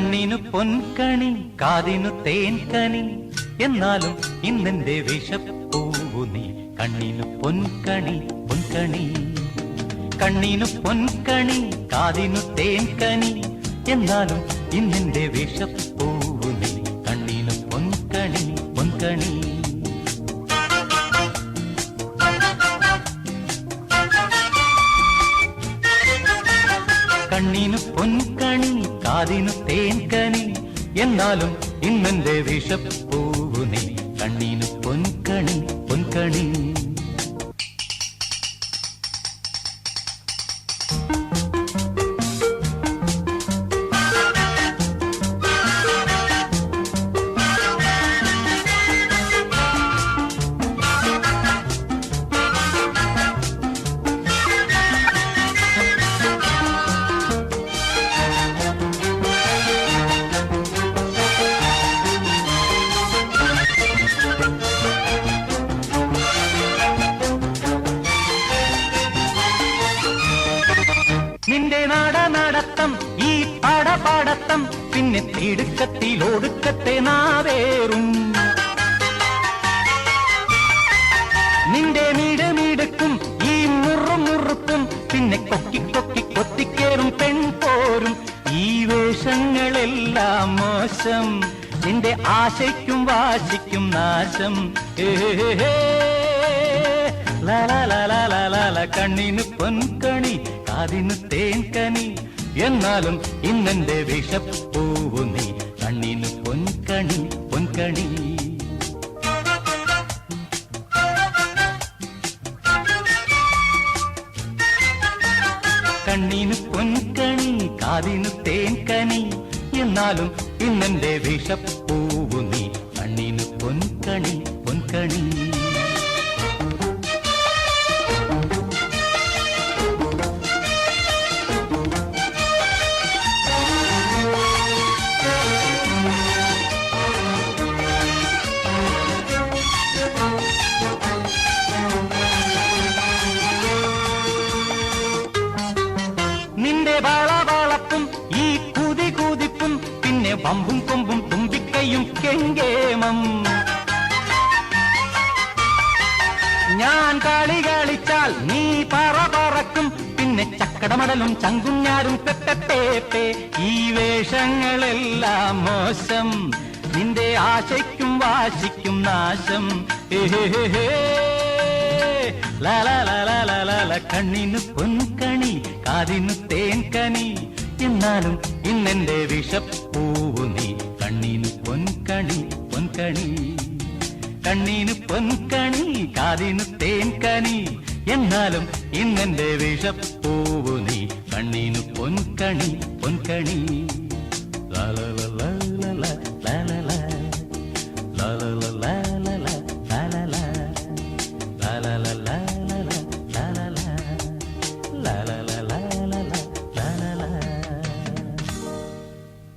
കണ്ണിനു പൊൻകണി കാതിനു തേൻകനി എന്നാലും ഇന്നെന്റെ വിഷപ്പൂവു നീ. കണ്ണിനു പൊൻകണി പൊൻകണി, കണ്ണിനു പൊൻകണി കാതിനു തേൻകനി എന്നാലും ഇന്നെന്റെ വിഷപ്പൂവു നീ. കണ്ണിനു പൊൻകണി പൊൻകണി. കണ്ണിനു പൊൻകണി കാതിനു തേൻകനി എന്നാലും ഇന്നെന്റെ വിഷപ്പൂവു നീ. കണ്ണിനു പൊൻകണി പൊൻകണി. നിന്റെ നടത്തം ഈ പടപാടത്തം പിന്നെ തിടുക്കത്തിലൊടുക്കത്തെ നാവേറും. നിന്റെ മിടമിടുക്കും ഈ മുറുമുറുക്കും പിന്നെ കൊക്കി കൊക്കി കൊത്തിക്കേറും പെൺപോരും. ഈ വേഷങ്ങളെല്ലാം മോശം, നിന്റെ ആശയ്ക്കും വാശിക്കും നാശം. കണ്ണിനു പൊൻകണി കാതിനു തേൻകനി എന്നാലും ഇന്നെന്റെ വിഷപ്പൂവു നീ. കണ്ണിനു പൊൻകണി പൊൻകണി. കണ്ണിനു പൊൻകണി കാതിനു തേൻകനി എന്നാലും ഇന്നെന്റെ വിഷപ്പൂവു നീ. കണ്ണിനു പൊൻകണി പൊൻകണി. നിന്റെ വളവളപ്പും ഈ കുതി കുതിപ്പും പിന്നെ വമ്പും കൊമ്പും തുമ്പിക്കയും കെങ്കേമം. ഞാൻ കളി കളിച്ചാൽ നീ പറക്കും പിന്നെ ചക്കടമടലും ചങ്കുഞ്ഞാരും പെട്ടേ. ഈ വേഷങ്ങളെല്ലാം മോശം, നിന്റെ ആശയ്ക്കും വാശിക്കും നാശം. കണ്ണിനു പൊൻകണി കാതിനു തേൻകനി എന്നാലും ഇന്നെന്റെ വിഷപ്പൂവു നീ. കണ്ണിനു പൊൻകണി പൊൻകണി. കണ്ണിനു പൊൻകണി കാതിനു തേൻകനി എന്നാലും ഇന്നെന്റെ വിഷപ്പൂവു നീ. കണ്ണിനു പൊൻകണി പൊൻകണി.